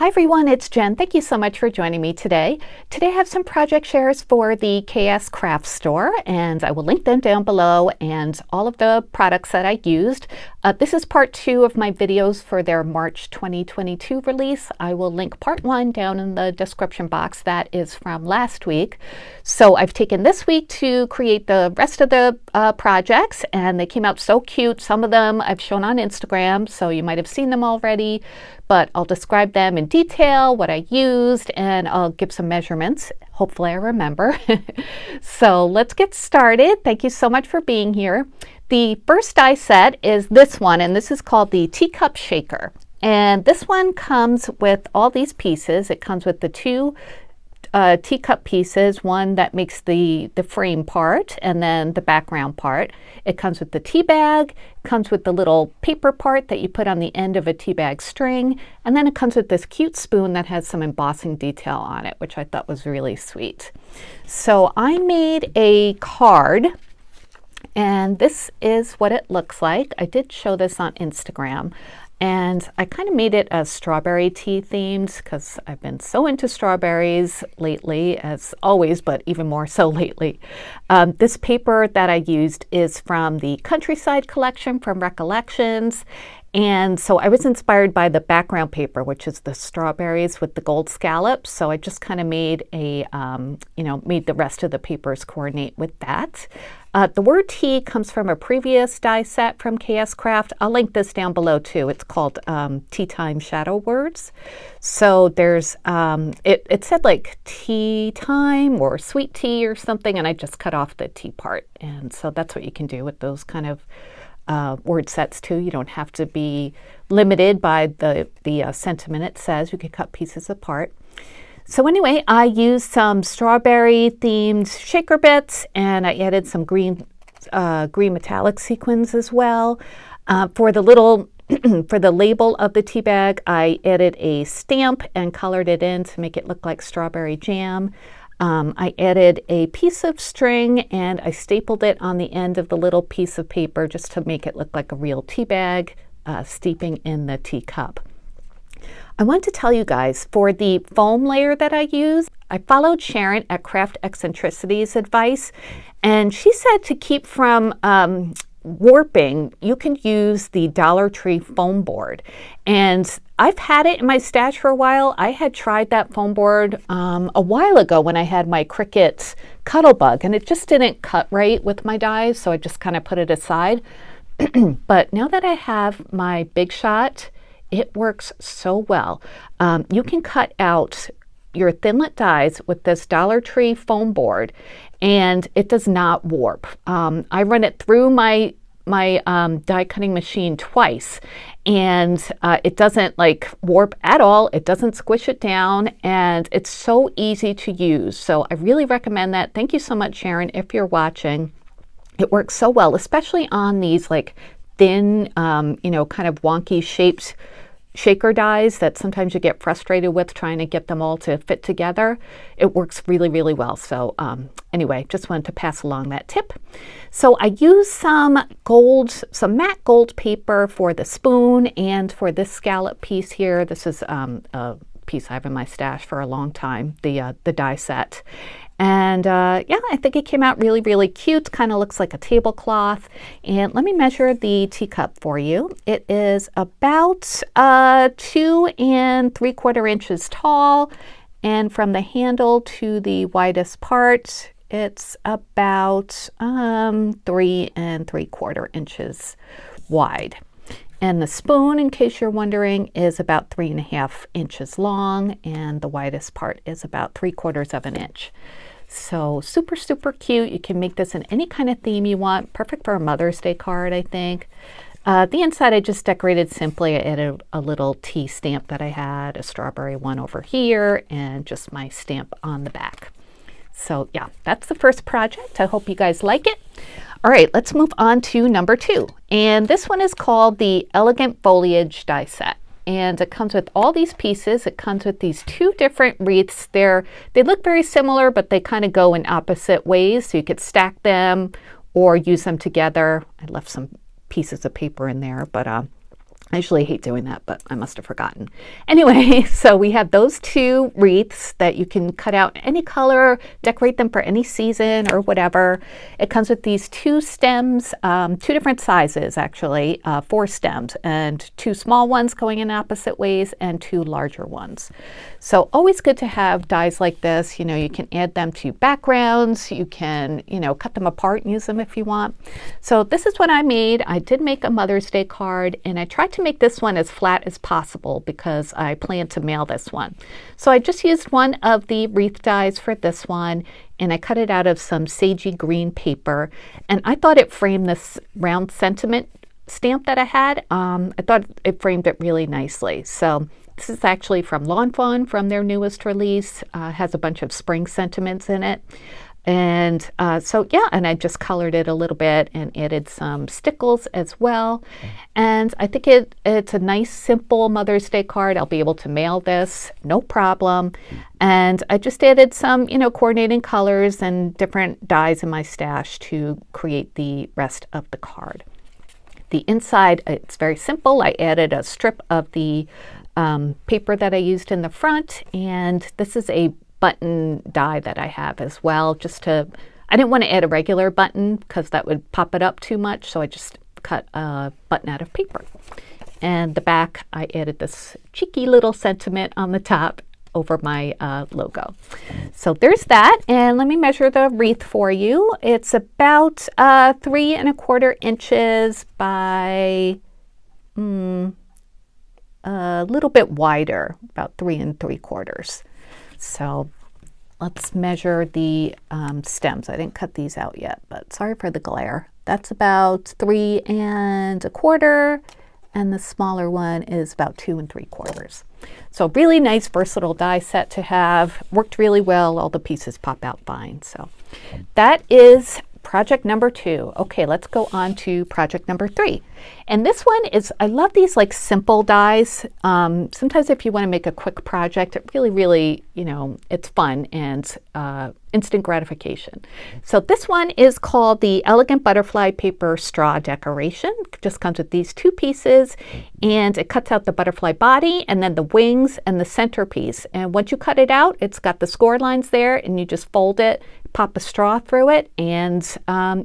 Hi everyone, it's Jen. Thank you so much for joining me today. Today I have some project shares for the KSCraft store, and I will link them down below and all of the products that I used. This is part 2 of my videos for their March 2022 release. I will link part 1 down in the description box. That is from last week. So I've taken this week to create the rest of the projects, and they came out so cute. Some of them I've shown on Instagram, so you might have seen them already, but I'll describe them in detail, what I used, and I'll give some measurements. Hopefully I remember. So let's get started. Thank you so much for being here. The first die set is this one, and this is called the Teacup Shaker. And this one comes with all these pieces. It comes with the two teacup pieces, one that makes the frame part and then the background part. It comes with the tea bag, comes with the little paper part that you put on the end of a tea bag string, and then it comes with this cute spoon that has some embossing detail on it, which I thought was really sweet. So I made a card, and this is what it looks like. I did show this on Instagram. And I kind of made it a strawberry tea themed because I've been so into strawberries lately, as always, but even more so lately. This paper that I used is from the Countryside collection from Recollections. And so I was inspired by the background paper, which is the strawberries with the gold scallops. So I just kind of made a, made the rest of the papers coordinate with that. The word tea comes from a previous die set from KSCraft. I'll link this down below too. It's called Tea Time Shadow Words. So there's, it said like tea time or sweet tea or something, and I just cut off the tea part. And so that's what you can do with those kind of word sets too. You don't have to be limited by the sentiment it says. You can cut pieces apart. So anyway, I used some strawberry themed shaker bits, and I added some green metallic sequins as well. For the little for the label of the tea bag, I added a stamp and colored it in to make it look like strawberry jam. I added a piece of string and I stapled it on the end of the little piece of paper just to make it look like a real tea bag steeping in the teacup. I want to tell you guys, for the foam layer that I used, I followed Sharon at Craft Eccentricity's advice, and she said to keep from warping, you can use the Dollar Tree foam board. And I've had it in my stash for a while. I had tried that foam board a while ago when I had my Cricut Cuttlebug, and it just didn't cut right with my dies, so I just kind of put it aside. But now that I have my Big Shot, it works so well. You can cut out your thinlit dies with this Dollar Tree foam board, and it does not warp. I run it through my die cutting machine twice, and it doesn't like warp at all. It doesn't squish it down, and it's so easy to use. So I really recommend that. Thank you so much, Sharon, if you're watching. It works so well, especially on these like thin, kind of wonky shaped shaker dies that sometimes you get frustrated with trying to get them all to fit together. It works really, really well. So anyway, just wanted to pass along that tip. So I used some matte gold paper for the spoon and for this scallop piece here. This is a piece I have in my stash for a long time, the die set. And yeah, I think it came out really, really cute. Kind of looks like a tablecloth. And let me measure the teacup for you. It is about 2 3/4 inches tall. And from the handle to the widest part, it's about 3 3/4 inches wide. And the spoon, in case you're wondering, is about 3.5 inches long, and the widest part is about 3/4 of an inch. So super, super cute. You can make this in any kind of theme you want. Perfect for a Mother's Day card, I think. The inside I just decorated simply. I added a little tea stamp that I had, a strawberry one over here, and just my stamp on the back. So yeah, that's the first project. I hope you guys like it. All right, let's move on to number 2. And this one is called the Elegant Foliage Die Set. And it comes with all these pieces. It comes with these 2 different wreaths. They look very similar, but they kind of go in opposite ways. So you could stack them or use them together. I left some pieces of paper in there, but I usually hate doing that, but I must have forgotten. Anyway, so we have those two wreaths that you can cut out any color, decorate them for any season or whatever. It comes with these two stems, two different sizes actually, 4 stems, and 2 small ones going in opposite ways and 2 larger ones. So always good to have dies like this. You know, you can add them to backgrounds, you can, you know, cut them apart and use them if you want. So this is what I made. I did make a Mother's Day card, and I tried to make this one as flat as possible because I plan to mail this one. So I just used one of the wreath dies for this one, and I cut it out of some sagey green paper, and I thought it framed this round sentiment stamp that I had. I thought it framed it really nicely. So this is actually from Lawn Fawn, from their newest release. Has a bunch of spring sentiments in it. And so yeah, and I just colored it a little bit and added some stickles as well. And I think it's a nice, simple Mother's Day card. I'll be able to mail this, no problem. And I just added some, you know, coordinating colors and different dies in my stash to create the rest of the card. The inside, it's very simple. I added a strip of the paper that I used in the front, and this is a button die that I have as well, just to, I didn't want to add a regular button because that would pop it up too much, so I just cut a button out of paper. And the back, I added this cheeky little sentiment on the top over my logo. So there's that, and let me measure the wreath for you. It's about 3 1/4 inches by a little bit wider, about 3 3/4. So let's measure the stems. I didn't cut these out yet, but sorry for the glare. That's about 3 1/4, and the smaller one is about 2 3/4. So really nice, versatile die set to have. Worked really well. All the pieces pop out fine. So that is project number 2. Okay, let's go on to project number 3. And this one is, I love these like simple dies. Sometimes if you want to make a quick project, it really, you know, it's fun and instant gratification. So this one is called the Elegant Butterfly Paper Straw Decoration. It just comes with these 2 pieces, and it cuts out the butterfly body and then the wings and the centerpiece. And once you cut it out, it's got the score lines there, and you just fold it, pop a straw through it, and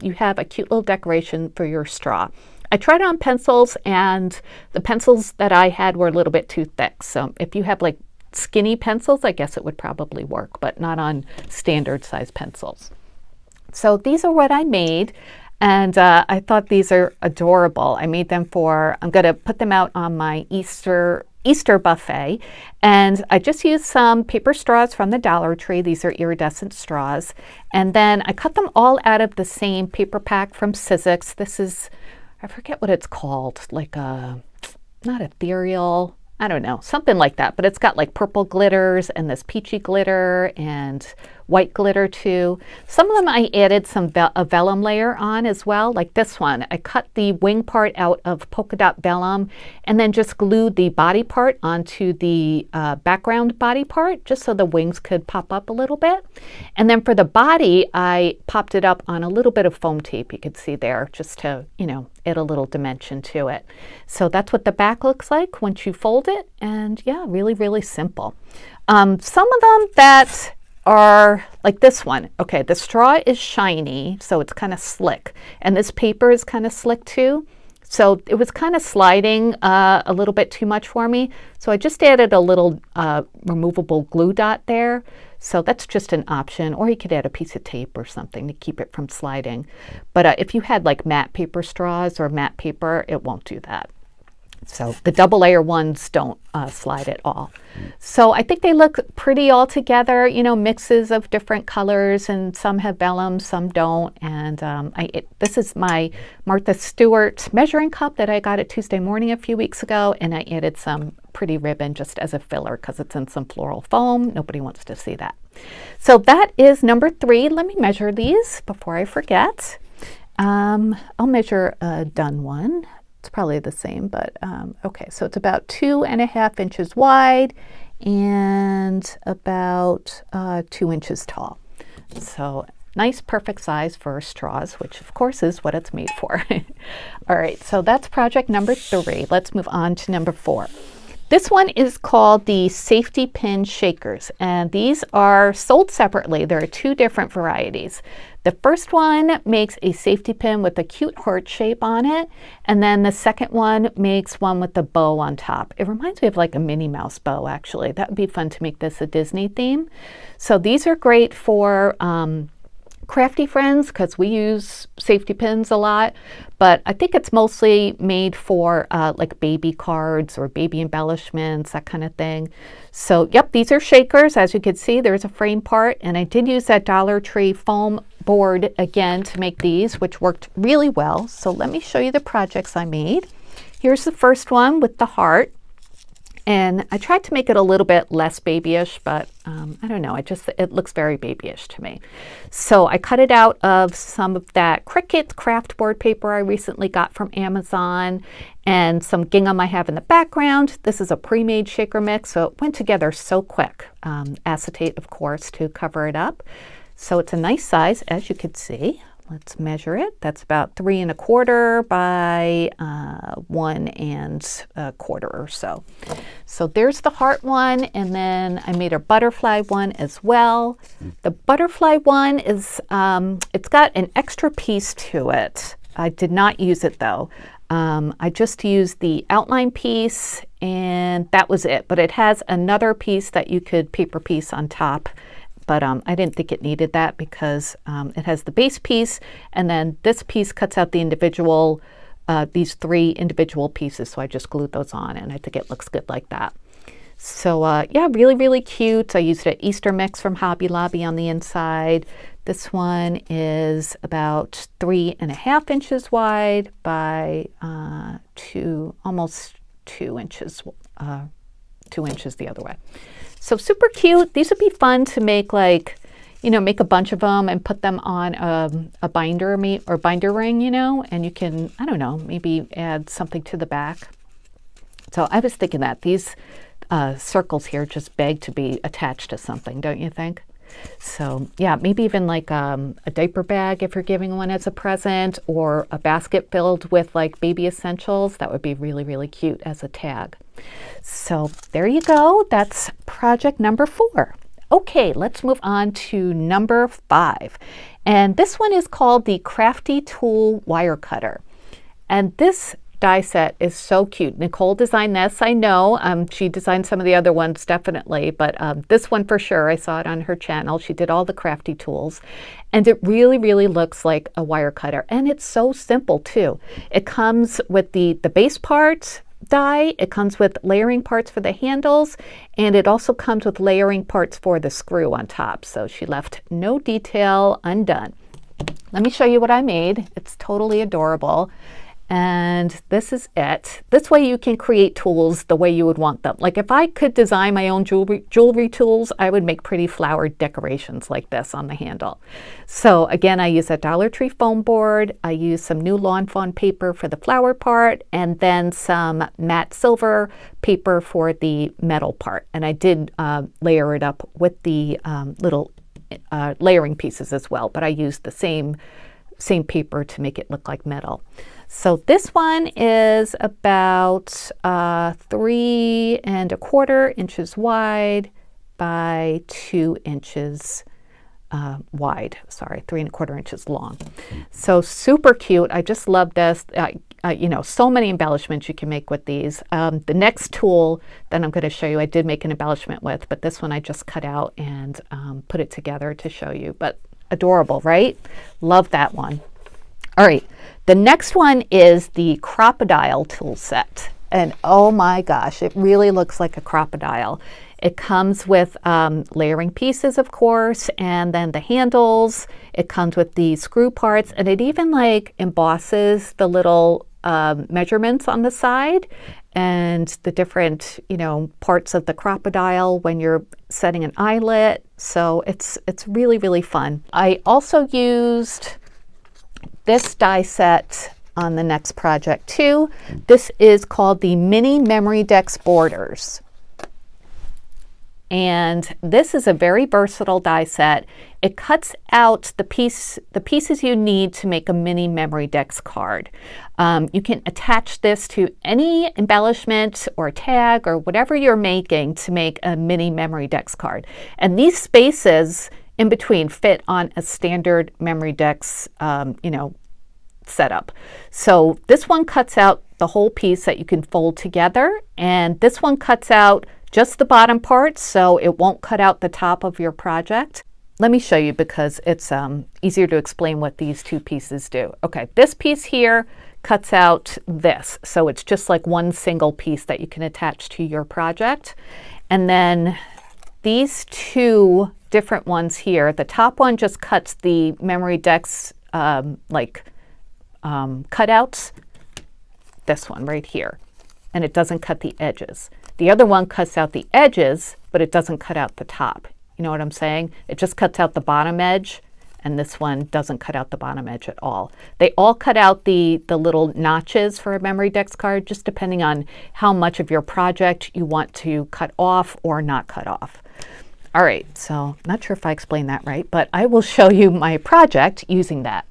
you have a cute little decoration for your straw. I tried it on pencils, and the pencils that I had were a little bit too thick. So if you have like skinny pencils, I guess it would probably work, but not on standard size pencils. So these are what I made, and I thought these are adorable. I made them for, I'm going to put them out on my Easter buffet, and I just used some paper straws from the Dollar Tree. These are iridescent straws, and then I cut them all out of the same paper pack from Sizzix. This is, I forget what it's called, like a, not ethereal, I don't know, something like that, but it's got like purple glitters and this peachy glitter and white glitter too. Some of them I added some a vellum layer on as well, like this one. I cut the wing part out of polka dot vellum and then just glued the body part onto the background body part, just so the wings could pop up a little bit. And then for the body, I popped it up on a little bit of foam tape, you could see there, just to, you know, add a little dimension to it. So that's what the back looks like once you fold it, and yeah, really simple. Some of them that are like this one. Okay, the straw is shiny, so it's kind of slick, and this paper is kind of slick too. So it was kind of sliding a little bit too much for me. So I just added a little removable glue dot there. So that's just an option, or you could add a piece of tape or something to keep it from sliding. But if you had like matte paper straws or matte paper, it won't do that. So the double layer ones don't slide at all. So I think they look pretty all together, you know, mixes of different colors, and some have vellum, some don't. And this is my Martha Stewart measuring cup that I got at Tuesday Morning a few weeks ago, and I added some pretty ribbon just as a filler because it's in some floral foam. Nobody wants to see that. So that is number 3. Let me measure these before I forget. I'll measure a done one. It's probably the same, but okay, so it's about 2.5 inches wide and about 2 inches tall. So nice perfect size for straws, which of course is what it's made for. All right, so that's project number 3. Let's move on to number 4. This one is called the Safety Pin Shakers, and these are sold separately. There are 2 different varieties. The first one makes a safety pin with a cute heart shape on it, and then the second one makes one with a bow on top. It reminds me of like a Minnie Mouse bow, actually. That would be fun to make this a Disney theme. So these are great for crafty friends because we use safety pins a lot, but I think it's mostly made for like baby cards or baby embellishments, that kind of thing. So yep, these are shakers. As you can see, there's a frame part, and I did use that Dollar Tree foam board again to make these, which worked really well. So let me show you the projects I made. Here's the first one with the heart. And I tried to make it a little bit less babyish, but I don't know, it looks very babyish to me. So I cut it out of some of that Cricut craft board paper I recently got from Amazon and some gingham I have in the background. This is a pre-made shaker mix, so it went together so quick. Acetate, of course, to cover it up. So it's a nice size, as you can see. Let's measure it. That's about 3 1/4 by 1 1/4 or so. So there's the heart one, and then I made a butterfly one as well. The butterfly one is, it's got an extra piece to it. I did not use it though. I just used the outline piece and that was it. But it has another piece that you could paper piece on top. But I didn't think it needed that because it has the base piece, and then this piece cuts out the individual, these 3 individual pieces. So I just glued those on, and I think it looks good like that. So yeah, really, really cute. I used an Easter mix from Hobby Lobby on the inside. This one is about 3 1/2 inches wide by almost 2 inches, 2 inches the other way. So super cute. These would be fun to make, like, you know, make a bunch of them and put them on a binder or binder ring, you know, and you can, I don't know, maybe add something to the back. So I was thinking that these circles here just beg to be attached to something, don't you think? So yeah, maybe even like a diaper bag if you're giving one as a present, or a basket filled with like baby essentials. That would be really, really cute as a tag. So there you go. That's project number 4. Okay, let's move on to number 5. And this one is called the Crafty Tool Wire Cutter. And this die set is so cute. Nicole designed this, I know. She designed some of the other ones definitely, but this one for sure, I saw it on her channel. She did all the crafty tools, and it really, really looks like a wire cutter. And it's so simple too. It comes with the base parts die, it comes with layering parts for the handles, and it also comes with layering parts for the screw on top. So she left no detail undone. Let me show you what I made. It's totally adorable. And this is it. This way you can create tools the way you would want them. Like if I could design my own jewelry tools, I would make pretty flowered decorations like this on the handle. So again, I use a Dollar Tree foam board. I use some new Lawn Fawn paper for the flower part, and then some matte silver paper for the metal part. And I did layer it up with the little layering pieces as well, but I used the same paper to make it look like metal. So this one is about 3 1/4 inches wide by 2 inches wide. Sorry, 3 1/4 inches long. So super cute. I just love this. You know, so many embellishments you can make with these. The next tool that I'm going to show you, I did make an embellishment with, but this one I just cut out and put it together to show you. But adorable, right? Love that one. All right, the next one is the Crop-A-Dile Tool Set. And oh my gosh, it really looks like a Crop-A-Dile. It comes with layering pieces, of course, and then the handles. It comes with the screw parts, and it even like embosses the little measurements on the side and the different, you know, parts of the Crop-A-Dile when you're setting an eyelet. So it's really, really fun. I also used this die set on the next project too. This is called the Mini Memory Decks Borders. and this is a very versatile die set. It cuts out the pieces you need to make a mini memory decks card. You can attach this to any embellishment or tag or whatever you're making to make a mini memory decks card. And these spaces in between fit on a standard memory decks, setup. So this one cuts out the whole piece that you can fold together, and this one cuts out just the bottom part, so it won't cut out the top of your project. Let me show you because it's easier to explain what these two pieces do. Okay, this piece here cuts out this, so it's just like one single piece that you can attach to your project. And then these two different ones here, the top one just cuts the memory decks cutouts, this one right here, and it doesn't cut the edges. The other one cuts out the edges, but it doesn't cut out the top. You know what I'm saying? It just cuts out the bottom edge, and this one doesn't cut out the bottom edge at all. They all cut out the little notches for a memory decks card, just depending on how much of your project you want to cut off or not cut off. All right, so not sure if I explained that right, but I will show you my project using that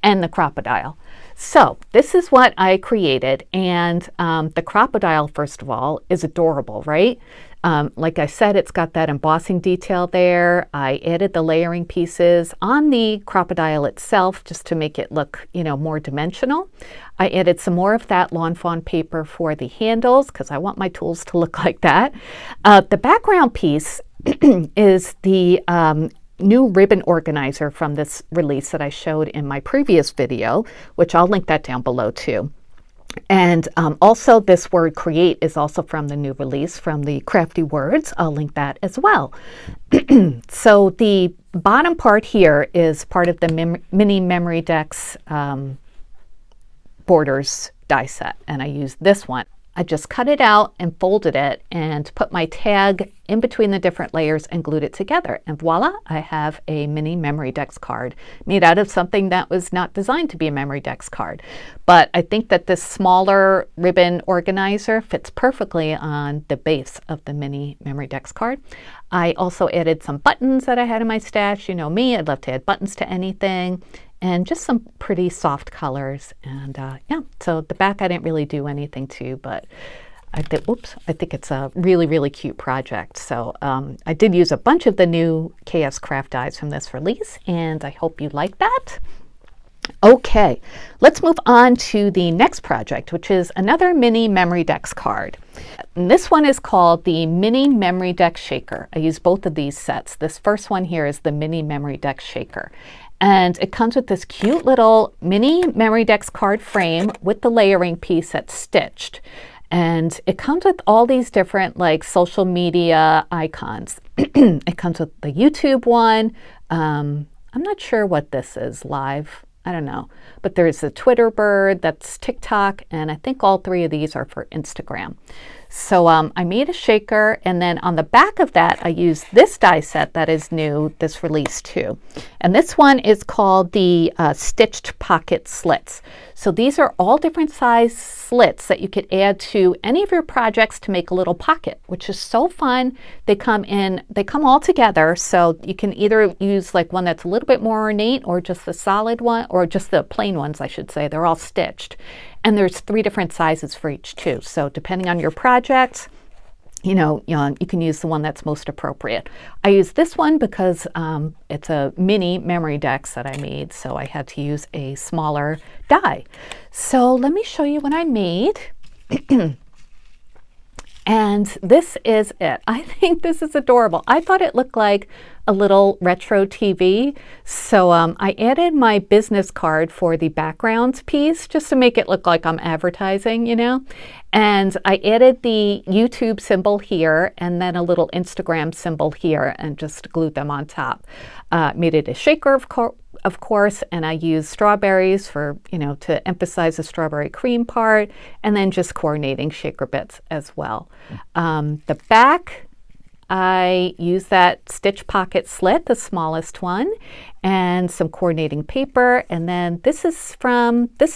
and the Crop-A-Dile. So this is what I created, and the Crop-A-Dile, first of all, is adorable, right? Like I said, it's got that embossing detail there. I added the layering pieces on the Crop-A-Dile itself just to make it look, more dimensional. I added some more of that lawn fawn paper for the handles because I want my tools to look like that. The background piece is the new ribbon organizer from this release that I showed in my previous video, which I'll link that down below too. And also this word create is also from the new release from the Crafty words. I'll link that as well. So the bottom part here is part of the mini memory decks borders die set, and I used this one. I just cut it out and folded it and put my tag in between the different layers and glued it together. And voila, I have a mini memory decks card made out of something that was not designed to be a memory decks card. But I think that this smaller ribbon organizer fits perfectly on the base of the mini memory decks card. I also added some buttons that I had in my stash. You know me, I'd love to add buttons to anything. And just some pretty soft colors. And yeah, so the back I didn't really do anything to, but I think it's a really, really cute project. So I did use a bunch of the new KSCraft dies from this release, and I hope you like that. Okay, let's move on to the next project, which is another mini memory decks card. And this one is called the Mini Memory Deck Shaker. I use both of these sets. This first one here is the Mini Memory Deck Shaker. And it comes with this cute little mini memory decks card frame with the layering piece that's stitched. And it comes with all these different like social media icons. It comes with the YouTube one. I'm not sure what this is, live. I don't know. But there's a Twitter bird, that's TikTok, and I think all three of these are for Instagram. So I made a shaker, and then on the back of that, I used this die set that is new, this release too. And this one is called the Stitched Pocket Slits. So these are all different size slits that you could add to any of your projects to make a little pocket, which is so fun. They come all together, so you can either use like one that's a little bit more ornate or just the solid one, or just the plain ones, I should say. They're all stitched. And there's 3 different sizes for each too. So depending on your project, you can use the one that's most appropriate. I use this one because it's a mini memory decks that I made, so I had to use a smaller die. So let me show you what I made. And this is it. I think this is adorable. I thought it looked like a little retro TV. So I added my business card for the backgrounds piece just to make it look like I'm advertising, And I added the YouTube symbol here and then a little Instagram symbol here and just glued them on top. Made it a shaker, of course, and I used strawberries for, to emphasize the strawberry cream part, and then just coordinating shaker bits as well. The back, I used that stitch pocket slit, the smallest one, and some coordinating paper. And then this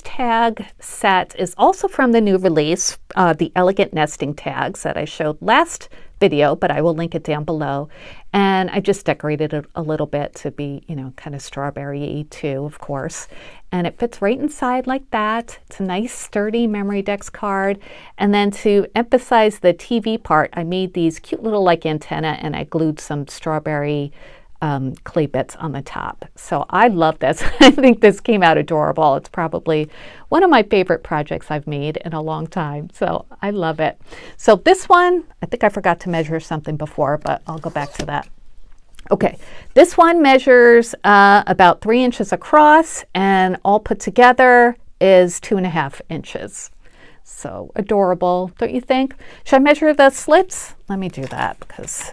tag set is also from the new release, the Elegant Nesting tags that I showed last video, but I will link it down below. And I just decorated it a little bit to be, you know, kind of strawberry-y too, of course. And it fits right inside like that. It's a nice sturdy memory decks card. And then to emphasize the TV part, I made these cute little like antenna and I glued some strawberry clay bits on the top. So I love this. I think this came out adorable. It's probably one of my favorite projects I've made in a long time. So I love it. So this one, I think I forgot to measure something before, but I'll go back to that. Okay, this one measures about 3 inches across and all put together is 2.5 inches. So adorable, don't you think? Should I measure the slits? Let me do that because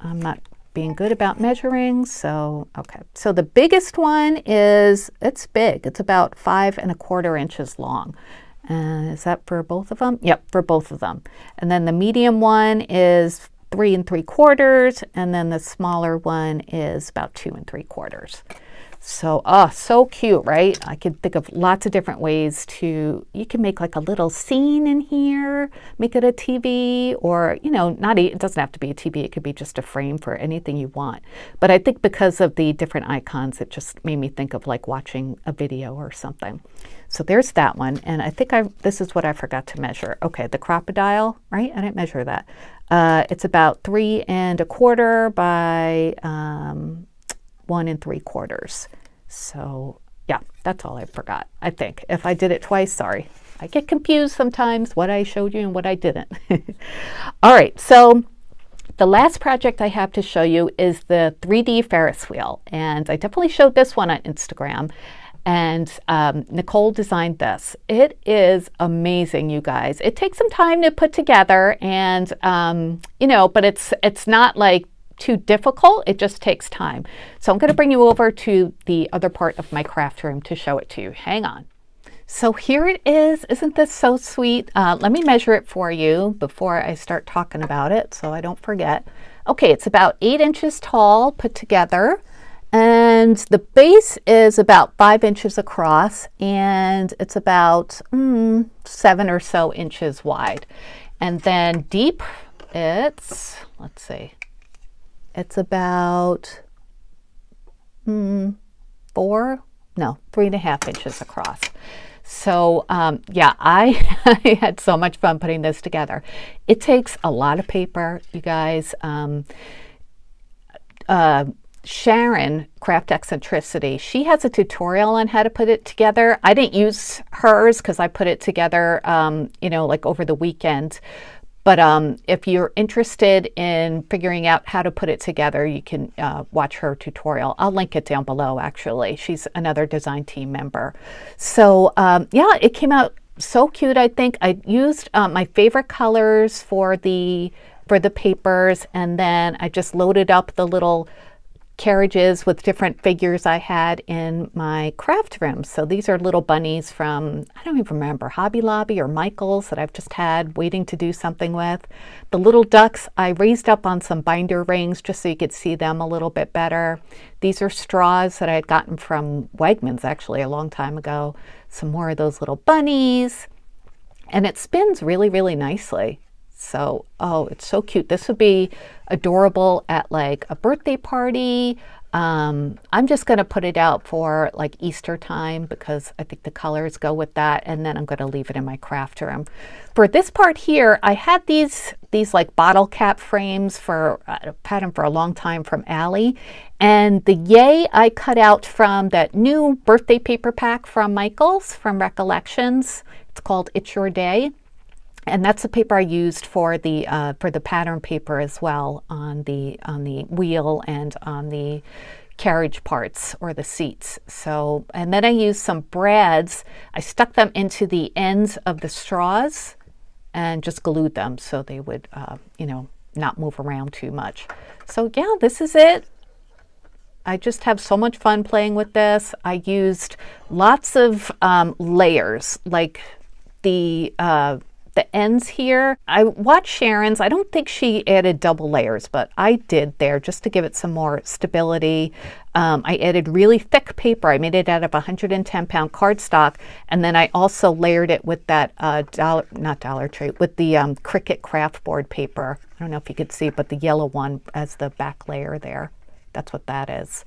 I'm not being good about measuring. So, okay. So the biggest one is, it's big. It's about 5¼ inches long. Is that for both of them? Yep, for both of them. And then the medium one is 3 3/4, and then the smaller one is about 2 3/4. So, oh, so cute, right? I could think of lots of different ways to, you can make like a little scene in here, make it a TV, or, you know, it doesn't have to be a TV, it could be just a frame for anything you want. But I think because of the different icons, it just made me think of like watching a video or something. So there's that one, and I think this is what I forgot to measure. Okay, the Crop-A-Dile, right? I didn't measure that. It's about 3 1/4 by 1 3/4. So yeah, that's all I forgot, I think. If I did it twice, sorry. I get confused sometimes what I showed you and what I didn't. All right, so the last project I have to show you is the 3D Ferris wheel. And I definitely showed this one on Instagram. And Nicole designed this. It is amazing, you guys. It takes some time to put together, and you know, but it's not like too difficult. It just takes time. So I'm going to bring you over to the other part of my craft room to show it to you. Hang on. So here it is. Isn't this so sweet? Let me measure it for you before I start talking about it so I don't forget. Okay, it's about 8 inches tall put together. And the base is about 5 inches across, and it's about 7 or so inches wide. And then deep, it's, let's see, it's about 3.5 inches across. So yeah, I had so much fun putting this together. It takes a lot of paper, you guys. Sharon, Craft Eccentricity, she has a tutorial on how to put it together. I didn't use hers because I put it together, you know, like over the weekend. But if you're interested in figuring out how to put it together, you can watch her tutorial. I'll link it down below, actually. She's another design team member. So yeah, it came out so cute, I think. I used my favorite colors for the papers, and then I just loaded up the little carriages with different figures I had in my craft room. So these are little bunnies from, I don't even remember, Hobby Lobby or Michael's that I've just had waiting to do something with. The little ducks I raised up on some binder rings just so you could see them a little bit better. These are straws that I had gotten from Wegmans actually a long time ago. Some more of those little bunnies. And it spins really, really nicely. So, oh, it's so cute. This would be adorable at like a birthday party. I'm just going to put it out for like Easter time because I think the colors go with that. And then I'm going to leave it in my craft room. For this part here, I had these like bottle cap frames for a pattern for a long time from Allie. And the yay I cut out from that new birthday paper pack from Michael's from Recollections. It's called It's Your Day. And that's the paper I used for the pattern paper as well on the wheel and on the carriage parts or the seats. So, and then I used some brads. I stuck them into the ends of the straws and just glued them so they would, you know, not move around too much. So yeah, this is it. I just have so much fun playing with this. I used lots of layers, like the the ends here. I watched Sharon's. I don't think she added double layers, but I did there just to give it some more stability. I added really thick paper. I made it out of 110-pound cardstock, and then I also layered it with that Dollar Tree, with the Cricut craft board paper. I don't know if you could see, but the yellow one as the back layer there. That's what that is.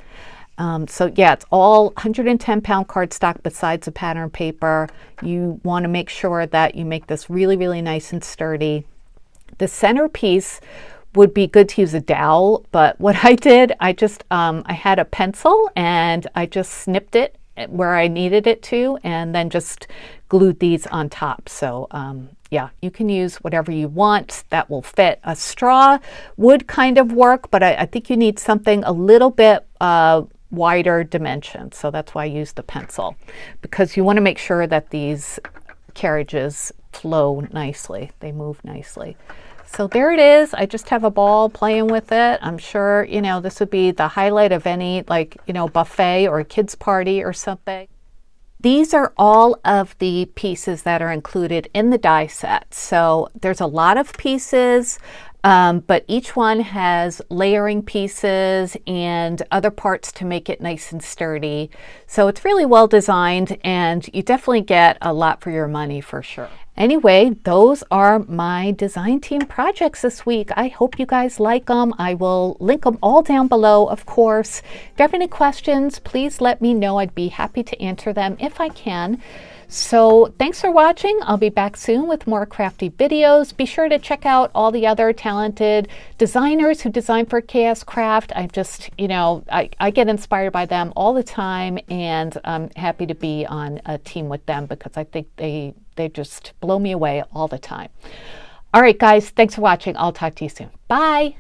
So yeah, it's all 110-pound cardstock besides the pattern paper. You want to make sure that you make this really, really nice and sturdy. The centerpiece would be good to use a dowel, but what I did, I just, I had a pencil and I just snipped it where I needed it to, and then just glued these on top. So yeah, you can use whatever you want that will fit. A straw would kind of work, but I think you need something a little bit wider dimension. So that's why I used the pencil, because you want to make sure that these carriages flow nicely. They move nicely. So there it is. I just have a ball playing with it. I'm sure, you know, this would be the highlight of any, like, you know, buffet or a kid's party or something. These are all of the pieces that are included in the die set. So there's a lot of pieces, but each one has layering pieces and other parts to make it nice and sturdy. So it's really well designed, and you definitely get a lot for your money for sure. Anyway, those are my design team projects this week. I hope you guys like them. I will link them all down below, of course. If you have any questions, please let me know. I'd be happy to answer them if I can. So thanks for watching. I'll be back soon with more crafty videos. Be sure to check out all the other talented designers who design for KSCraft. I just, you know, I get inspired by them all the time, and I'm happy to be on a team with them because I think they just blow me away all the time. All right, guys, thanks for watching. I'll talk to you soon. Bye.